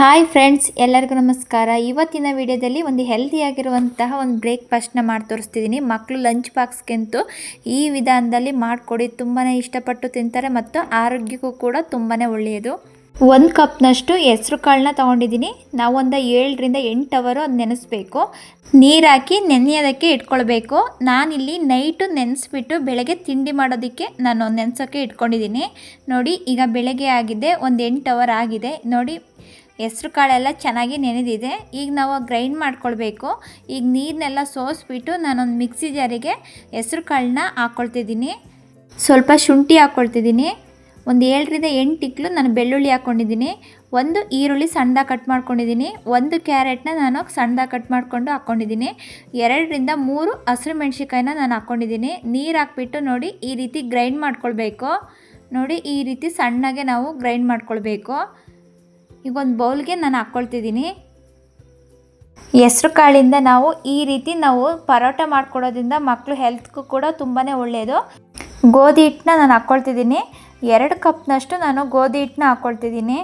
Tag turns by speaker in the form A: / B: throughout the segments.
A: Hi friends, ಎಲ್ಲರಿಗೂ ನಮಸ್ಕಾರ. ಇವತ್ತಿನ ವಿಡಿಯೋದಲ್ಲಿ ಒಂದು ಹೆಲ್ದಿಯಾಗಿರುವಂತಹ ಒಂದು ಬ್ರೇಕ್ಫಾಸ್ಟ್ನ ಮಾಡಿ ತೋರಿಸ್ತಿದ್ದೀನಿ. ಮಕ್ಕಳು ಲಂಚ್ ಬಾಕ್ಸ್ಗೆಂತೂ ಈ ವಿಧಾನದಲ್ಲಿ ಮಾಡಿಕೊಡಿ, ತುಂಬಾ ಇಷ್ಟಪಟ್ಟು ತಿಂತಾರೆ ಮತ್ತು ಆರೋಗ್ಯಕ್ಕೂ ಕೂಡ ತುಂಬಾ ಒಳ್ಳೆಯದು. 1 ಕಪ್ನಷ್ಟು ಹೆಸರು ಕಾಳನ್ನ ತೊಗೊಂಡಿದ್ದೀನಿ. ನಾವು ಒಂದು 7ರಿಂದ 8 ಅವರ್ ಅದು ನೆನೆಸಬೇಕು. ನೀರು ಹಾಕಿ ನೆನೆಯೋದಕ್ಕೆ ಇಟ್ಕೊಳ್ಬೇಕು. ನಾನಿಲ್ಲಿ ನೈಟು ನೆನೆಸ್ಬಿಟ್ಟು ಬೆಳಗ್ಗೆ ತಿಂಡಿ ಮಾಡೋದಕ್ಕೆ ನಾನು ನೆನೆಸೋಕ್ಕೆ ಇಟ್ಕೊಂಡಿದ್ದೀನಿ. ನೋಡಿ, ಈಗ ಬೆಳಗ್ಗೆ ಆಗಿದೆ, ಒಂದು 8 ಅವರ್ ಆಗಿದೆ. ನೋಡಿ, ಹೆಸ್ರು ಕಾಳೆಲ್ಲ ಚೆನ್ನಾಗಿ ನೆನೆದಿದೆ. ಈಗ ನಾವು ಗ್ರೈಂಡ್ ಮಾಡ್ಕೊಳ್ಬೇಕು. ಈಗ ನೀರನ್ನೆಲ್ಲ ಸೋಸಿಬಿಟ್ಟು ನಾನೊಂದು ಮಿಕ್ಸಿ ಜಾರಿಗೆ ಹೆಸ್ರು ಕಾಳನ್ನ ಹಾಕ್ಕೊಳ್ತಿದ್ದೀನಿ. ಸ್ವಲ್ಪ ಶುಂಠಿ ಹಾಕ್ಕೊಳ್ತಿದ್ದೀನಿ. ಒಂದು 7ರಿಂದ 8 ಇಕ್ಳು ನಾನು ಬೆಳ್ಳುಳ್ಳಿ ಹಾಕ್ಕೊಂಡಿದ್ದೀನಿ. 1 ಈರುಳ್ಳಿ ಸಣ್ಣದಾಗಿ ಕಟ್ ಮಾಡ್ಕೊಂಡಿದ್ದೀನಿ. 1 ಕ್ಯಾರೆಟ್ನ ನಾನು ಸಣ್ಣದಾಗಿ ಕಟ್ ಮಾಡಿಕೊಂಡು ಹಾಕ್ಕೊಂಡಿದ್ದೀನಿ. 2ರಿಂದ 3 ಹಸಿರು ಮೆಣಸಿನ್ಕಾಯಿನ ನಾನು ಹಾಕ್ಕೊಂಡಿದ್ದೀನಿ. ನೀರು ಹಾಕ್ಬಿಟ್ಟು ನೋಡಿ ಈ ರೀತಿ ಗ್ರೈಂಡ್ ಮಾಡ್ಕೊಳ್ಬೇಕು. ನೋಡಿ, ಈ ರೀತಿ ಸಣ್ಣಗೆ ನಾವು ಗ್ರೈಂಡ್ ಮಾಡ್ಕೊಳ್ಬೇಕು. ಈಗ ಒಂದು ಬೌಲ್ಗೆ ನಾನು ಹಾಕ್ಕೊಳ್ತಿದ್ದೀನಿ. ಹೆಸ್ರು ಕಾಳಿಂದ ನಾವು ಈ ರೀತಿ ಪರೋಟ ಮಾಡ್ಕೊಡೋದ್ರಿಂದ ಮಕ್ಕಳು ಹೆಲ್ತ್ಗೂ ಕೂಡ ತುಂಬಾ ಒಳ್ಳೆಯದು. ಗೋಧಿ ಹಿಟ್ಟನ್ನ ನಾನು ಹಾಕ್ಕೊಳ್ತಿದ್ದೀನಿ. 2 ಕಪ್ನಷ್ಟು ನಾನು ಗೋಧಿ ಹಿಟ್ಟನ್ನ ಹಾಕ್ಕೊಳ್ತಿದ್ದೀನಿ.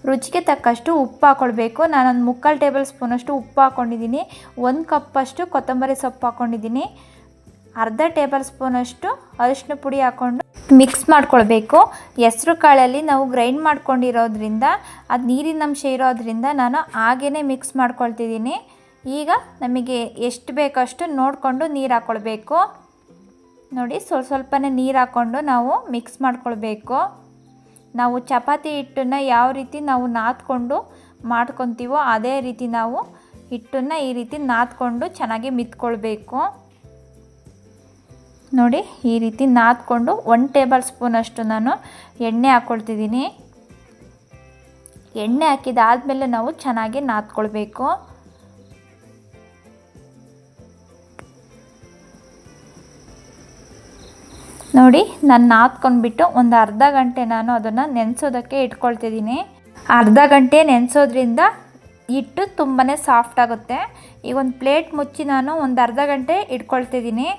A: ರುಚಿಗೆ ತಕ್ಕಷ್ಟು ಉಪ್ಪು ಹಾಕ್ಕೊಳ್ಬೇಕು. ನಾನೊಂದು 3/4 ಟೇಬಲ್ ಸ್ಪೂನಷ್ಟು ಉಪ್ಪು ಹಾಕ್ಕೊಂಡಿದ್ದೀನಿ. 1 ಕಪ್ಪಷ್ಟು ಕೊತ್ತಂಬರಿ ಸೊಪ್ಪು ಹಾಕ್ಕೊಂಡಿದ್ದೀನಿ. ಅರ್ಧ ಟೇಬಲ್ ಸ್ಪೂನಷ್ಟು ಅರಿಶಿನ ಪುಡಿ ಹಾಕ್ಕೊಂಡು ಮಿಕ್ಸ್ ಮಾಡ್ಕೊಳ್ಬೇಕು. ಹೆಸ್ರು ಕಾಳಲ್ಲಿ ನಾವು ಗ್ರೈಂಡ್ ಮಾಡ್ಕೊಂಡಿರೋದ್ರಿಂದ ಅದು ನೀರಿನ ಅಂಶ ಇರೋದ್ರಿಂದ ನಾನು ಹಾಗೇ ಮಿಕ್ಸ್ ಮಾಡ್ಕೊಳ್ತಿದ್ದೀನಿ. ಈಗ ನಮಗೆ ಎಷ್ಟು ಬೇಕಷ್ಟು ನೋಡಿಕೊಂಡು ನೀರು ಹಾಕ್ಕೊಳ್ಬೇಕು. ನೋಡಿ, ಸ್ವಲ್ಪನೇ ನೀರು ಹಾಕ್ಕೊಂಡು ನಾವು ಮಿಕ್ಸ್ ಮಾಡ್ಕೊಳ್ಬೇಕು. ನಾವು ಚಪಾತಿ ಹಿಟ್ಟನ್ನು ಯಾವ ರೀತಿ ನಾವು ನಾದ್ಕೊಂಡು ಮಾಡ್ಕೊತೀವೋ ಅದೇ ರೀತಿ ನಾವು ಹಿಟ್ಟನ್ನು ಈ ರೀತಿ ನಾದ್ಕೊಂಡು ಚೆನ್ನಾಗಿ ಮಿತ್ಕೊಳ್ಬೇಕು. ನೋಡಿ, ಈ ರೀತಿ ನಾದ್ಕೊಂಡು 1 ಟೇಬಲ್ ಸ್ಪೂನಷ್ಟು ನಾನು ಎಣ್ಣೆ ಹಾಕ್ಕೊಳ್ತಿದ್ದೀನಿ. ಎಣ್ಣೆ ಹಾಕಿದಾದಮೇಲೆ ನಾವು ಚೆನ್ನಾಗಿ ನಾದ್ಕೊಳ್ಬೇಕು. ನೋಡಿ, ನಾನು ನಾದ್ಕೊಂಡ್ಬಿಟ್ಟು ಒಂದು ಅರ್ಧ ಗಂಟೆ ನಾನು ಅದನ್ನು ನೆನೆಸೋದಕ್ಕೆ ಇಟ್ಕೊಳ್ತಿದ್ದೀನಿ. ಅರ್ಧ ಗಂಟೆ ನೆನೆಸೋದ್ರಿಂದ ಹಿಟ್ಟು ತುಂಬಾ ಸಾಫ್ಟ್ ಆಗುತ್ತೆ. ಈಗ ಒಂದು ಪ್ಲೇಟ್ ಮುಚ್ಚಿ ನಾನು ಒಂದು ಅರ್ಧ ಗಂಟೆ ಇಟ್ಕೊಳ್ತಿದ್ದೀನಿ.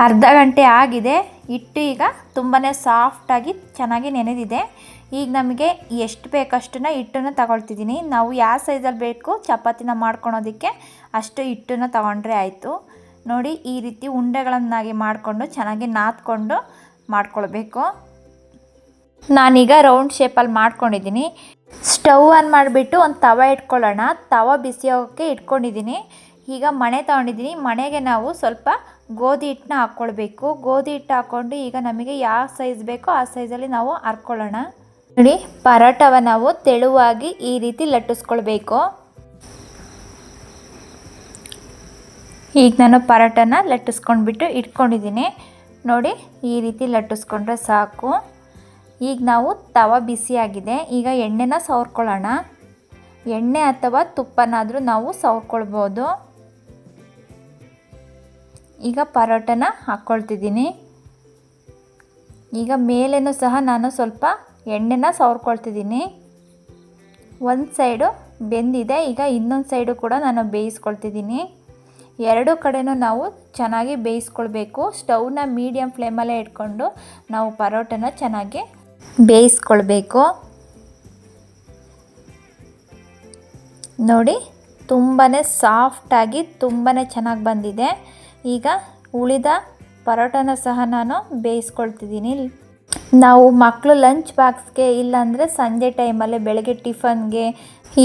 A: ಅರ್ಧ ಗಂಟೆ ಆಗಿದೆ. ಹಿಟ್ಟು ಈಗ ತುಂಬಾ ಸಾಫ್ಟಾಗಿ ಚೆನ್ನಾಗಿ ನೆನೆದಿದೆ. ಈಗ ನಮಗೆ ಎಷ್ಟು ಬೇಕಷ್ಟನ್ನು ಹಿಟ್ಟನ್ನು ತಗೊಳ್ತಿದ್ದೀನಿ. ನಾವು ಯಾವ ಸೈಜಲ್ಲಿ ಬೇಕು ಚಪಾತಿನ ಮಾಡ್ಕೊಳೋದಕ್ಕೆ ಅಷ್ಟು ಹಿಟ್ಟನ್ನು ತಗೊಂಡ್ರೆ ಆಯಿತು. ನೋಡಿ, ಈ ರೀತಿ ಉಂಡೆಗಳನ್ನಾಗಿ ಮಾಡಿಕೊಂಡು ಚೆನ್ನಾಗಿ ನಾದ್ಕೊಂಡು ಮಾಡ್ಕೊಳ್ಬೇಕು. ನಾನೀಗ ರೌಂಡ್ ಶೇಪಲ್ಲಿ ಮಾಡ್ಕೊಂಡಿದ್ದೀನಿ. ಸ್ಟವ್ ಆನ್ ಮಾಡಿಬಿಟ್ಟು ಒಂದು ತವ ಇಟ್ಕೊಳ್ಳೋಣ. ತವ ಬಿಸಿಯೋಕ್ಕೆ ಇಟ್ಕೊಂಡಿದ್ದೀನಿ. ಈಗ ಮಣೆ ತೊಗೊಂಡಿದ್ದೀನಿ. ಮಣೆಗೆ ನಾವು ಸ್ವಲ್ಪ ಗೋಧಿ ಹಿಟ್ಟನ್ನ ಹಾಕ್ಕೊಳ್ಬೇಕು. ಗೋಧಿ ಹಿಟ್ಟು ಹಾಕ್ಕೊಂಡು ಈಗ ನಮಗೆ ಯಾವ ಸೈಜ್ ಬೇಕೋ ಆ ಸೈಜಲ್ಲಿ ನಾವು ಹರ್ಕೊಳ್ಳೋಣ. ನೋಡಿ, ಪರೋಟವ ನಾವು ತೆಳುವಾಗಿ ಈ ರೀತಿ ಲಟ್ಟಿಸ್ಕೊಳ್ಬೇಕು. ಈಗ ನಾನು ಪರೋಟನ ಲಟ್ಟಿಸ್ಕೊಂಡ್ಬಿಟ್ಟು ಇಟ್ಕೊಂಡಿದ್ದೀನಿ. ನೋಡಿ, ಈ ರೀತಿ ಲಟ್ಟಿಸ್ಕೊಂಡ್ರೆ ಸಾಕು. ಈಗ ನಾವು ತವ ಬಿಸಿಯಾಗಿದೆ. ಈಗ ಎಣ್ಣೆನ ಸವರ್ಕೊಳ್ಳೋಣ. ಎಣ್ಣೆ ಅಥವಾ ತುಪ್ಪನಾದರೂ ನಾವು ಸವರ್ಕೊಳ್ಬೋದು. ಈಗ ಪರೋಟನ ಹಾಕ್ಕೊಳ್ತಿದ್ದೀನಿ. ಈಗ ಮೇಲೇನೂ ಸಹ ನಾನು ಸ್ವಲ್ಪ ಎಣ್ಣೆನ ಸವರ್ಕೊಳ್ತಿದ್ದೀನಿ. ಒಂದು ಸೈಡು ಬೆಂದಿದೆ. ಈಗ ಇನ್ನೊಂದು ಸೈಡು ಕೂಡ ನಾನು ಬೇಯಿಸ್ಕೊಳ್ತಿದ್ದೀನಿ. 2 ಕಡೆನೂ ನಾವು ಚೆನ್ನಾಗಿ ಬೇಯಿಸ್ಕೊಳ್ಬೇಕು. ಸ್ಟವ್ನ ಮೀಡಿಯಮ್ ಫ್ಲೇಮಲ್ಲೇ ಇಟ್ಕೊಂಡು ನಾವು ಪರೋಟನ ಚೆನ್ನಾಗಿ ಬೇಯಿಸ್ಕೊಳ್ಬೇಕು. ನೋಡಿ, ತುಂಬಾ ಸಾಫ್ಟಾಗಿ ತುಂಬಾ ಚೆನ್ನಾಗಿ ಬಂದಿದೆ. ಈಗ ಉಳಿದ ಪರೋಟನ ಸಹ ನಾನು ಬೇಯಿಸ್ಕೊಳ್ತಿದ್ದೀನಿ. ನಾವು ಮಕ್ಕಳು ಲಂಚ್ ಬಾಕ್ಸ್ಗೆ ಇಲ್ಲಾಂದರೆ ಸಂಜೆ ಟೈಮಲ್ಲಿ ಬೆಳಗ್ಗೆ ಟಿಫನ್ಗೆ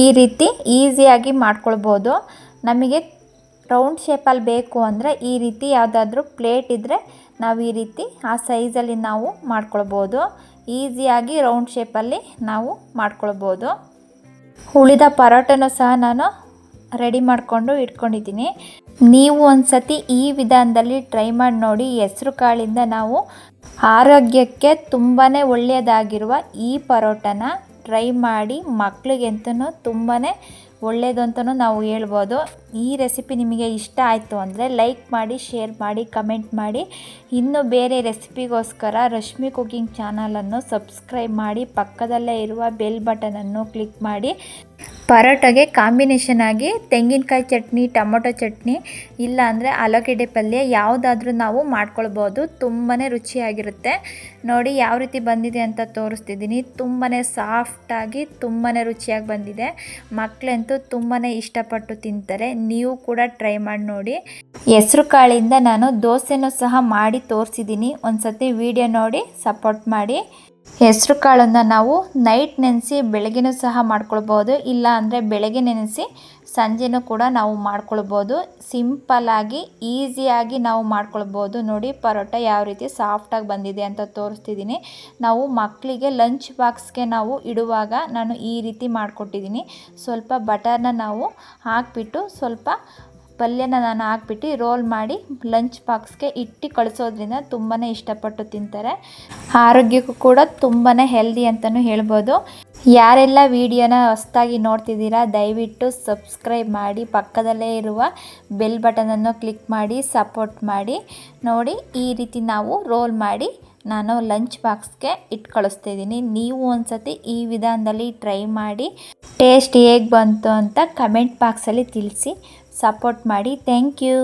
A: ಈ ರೀತಿ ಈಸಿಯಾಗಿ ಮಾಡ್ಕೊಳ್ಬೋದು. ನಮಗೆ ರೌಂಡ್ ಶೇಪಲ್ಲಿ ಬೇಕು ಅಂದರೆ ಈ ರೀತಿ ಯಾವುದಾದ್ರೂ ಪ್ಲೇಟ್ ಇದ್ದರೆ ನಾವು ಈ ರೀತಿ ಆ ಸೈಜಲ್ಲಿ ನಾವು ಮಾಡ್ಕೊಳ್ಬೋದು. ಈಸಿಯಾಗಿ ರೌಂಡ್ ಶೇಪಲ್ಲಿ ನಾವು ಮಾಡ್ಕೊಳ್ಬೋದು. ಉಳಿದ ಪರೋಟನೂ ಸಹ ನಾನು ರೆಡಿ ಮಾಡಿಕೊಂಡು ಇಟ್ಕೊಂಡಿದ್ದೀನಿ. ನೀವು ಒಂದು ಸತಿ ಈ ವಿಧಾನದಲ್ಲಿ ಟ್ರೈ ಮಾಡಿ ನೋಡಿ. ಹೆಸ್ರು ಕಾಳಿಂದ ನಾವು ಆರೋಗ್ಯಕ್ಕೆ ತುಂಬಾ ಒಳ್ಳೆಯದಾಗಿರುವ ಈ ಪರೋಟನ ಟ್ರೈ ಮಾಡಿ. ಮಕ್ಕಳಿಗಂತೂ ತುಂಬಾ ಒಳ್ಳೆಯದು ಅಂತಲೂ ನಾವು ಹೇಳ್ಬೋದು. ಈ ರೆಸಿಪಿ ನಿಮಗೆ ಇಷ್ಟ ಆಯಿತು ಅಂದರೆ ಲೈಕ್ ಮಾಡಿ, ಶೇರ್ ಮಾಡಿ, ಕಮೆಂಟ್ ಮಾಡಿ. ಇನ್ನು ಬೇರೆ ರೆಸಿಪಿಗೋಸ್ಕರ ರಶ್ಮಿ ಕುಕಿಂಗ್ ಚಾನಲನ್ನು ಸಬ್ಸ್ಕ್ರೈಬ್ ಮಾಡಿ, ಪಕ್ಕದಲ್ಲೇ ಇರುವ ಬೆಲ್ ಬಟನನ್ನು ಕ್ಲಿಕ್ ಮಾಡಿ. ಪರೋಟಗೆ ಕಾಂಬಿನೇಷನ್ ಆಗಿ ತೆಂಗಿನಕಾಯಿ ಚಟ್ನಿ, ಟೊಮೊಟೊ ಚಟ್ನಿ, ಇಲ್ಲ ಅಂದರೆ ಆಲೂಗೆಡ್ಡೆ ಪಲ್ಯ ಯಾವುದಾದ್ರೂ ನಾವು ಮಾಡ್ಕೊಳ್ಬೋದು. ತುಂಬಾ ರುಚಿಯಾಗಿರುತ್ತೆ. ನೋಡಿ ಯಾವ ರೀತಿ ಬಂದಿದೆ ಅಂತ ತೋರಿಸ್ತಿದ್ದೀನಿ. ತುಂಬಾ ಸಾಫ್ಟಾಗಿ ತುಂಬಾ ರುಚಿಯಾಗಿ ಬಂದಿದೆ. ಮಕ್ಕಳಂತೂ ತುಂಬಾ ಇಷ್ಟಪಟ್ಟು ತಿಂತಾರೆ. ನೀವು ಕೂಡ ಟ್ರೈ ಮಾಡಿ ನೋಡಿ. ಹೆಸರು ಕಾಳಿಂದ ನಾನು ದೋಸೆನೂ ಸಹ ಮಾಡಿ ತೋರಿಸಿದ್ದೀನಿ. ಒಂದ್ಸತಿ ವಿಡಿಯೋ ನೋಡಿ ಸಪೋರ್ಟ್ ಮಾಡಿ. ಹೆಸರು ಕಾಳನ್ನು ನಾವು ನೈಟ್ ನೆನೆಸಿ ಬೆಳಗ್ಗೆನೂ ಸಹ ಮಾಡ್ಕೊಳ್ಬೋದು, ಇಲ್ಲ ಅಂದರೆ ಬೆಳಗ್ಗೆ ನೆನೆಸಿ ಸಂಜೆನೂ ಕೂಡ ನಾವು ಮಾಡ್ಕೊಳ್ಬೋದು. ಸಿಂಪಲ್ಲಾಗಿ ಈಸಿಯಾಗಿ ನಾವು ಮಾಡ್ಕೊಳ್ಬೋದು. ನೋಡಿ ಪರೋಟ ಯಾವ ರೀತಿ ಸಾಫ್ಟಾಗಿ ಬಂದಿದೆ ಅಂತ ತೋರಿಸ್ತಿದ್ದೀನಿ. ನಾವು ಮಕ್ಕಳಿಗೆ ಲಂಚ್ ಬಾಕ್ಸ್ಗೆ ನಾವು ಇಡುವಾಗ ನಾನು ಈ ರೀತಿ ಮಾಡಿಕೊಟ್ಟಿದ್ದೀನಿ. ಸ್ವಲ್ಪ ಬಟರ್ನ ನಾವು ಹಾಕಿಬಿಟ್ಟು ಸ್ವಲ್ಪ ಪಲ್ಯನ ನಾನು ಹಾಕ್ಬಿಟ್ಟು ರೋಲ್ ಮಾಡಿ ಲಂಚ್ ಬಾಕ್ಸ್ಗೆ ಇಟ್ಟು ಕಳಿಸೋದ್ರಿಂದ ತುಂಬಾ ಇಷ್ಟಪಟ್ಟು ತಿಂತಾರೆ. ಆರೋಗ್ಯಕ್ಕೂ ಕೂಡ ತುಂಬಾ ಹೆಲ್ದಿ ಅಂತಲೂ ಹೇಳ್ಬೋದು. ಯಾರೆಲ್ಲ ವಿಡಿಯೋನ ಹೊಸದಾಗಿ ನೋಡ್ತಿದ್ದೀರಾ ದಯವಿಟ್ಟು ಸಬ್ಸ್ಕ್ರೈಬ್ ಮಾಡಿ, ಪಕ್ಕದಲ್ಲೇ ಇರುವ ಬೆಲ್ ಬಟನನ್ನು ಕ್ಲಿಕ್ ಮಾಡಿ ಸಪೋರ್ಟ್ ಮಾಡಿ. ನೋಡಿ ಈ ರೀತಿ ನಾವು ರೋಲ್ ಮಾಡಿ ನಾನು ಲಂಚ್ ಬಾಕ್ಸ್ಗೆ ಇಟ್ಟು ಕಳಿಸ್ತಿದ್ದೀನಿ. ನೀವು ಒಂದ್ಸತಿ ಈ ವಿಧಾನದಲ್ಲಿ ಟ್ರೈ ಮಾಡಿ ಟೇಸ್ಟ್ ಹೇಗೆ ಬಂತು ಅಂತ ಕಮೆಂಟ್ ಬಾಕ್ಸಲ್ಲಿ ತಿಳಿಸಿ. ಸಪೋರ್ಟ್ ಮಾಡಿ. Thank you.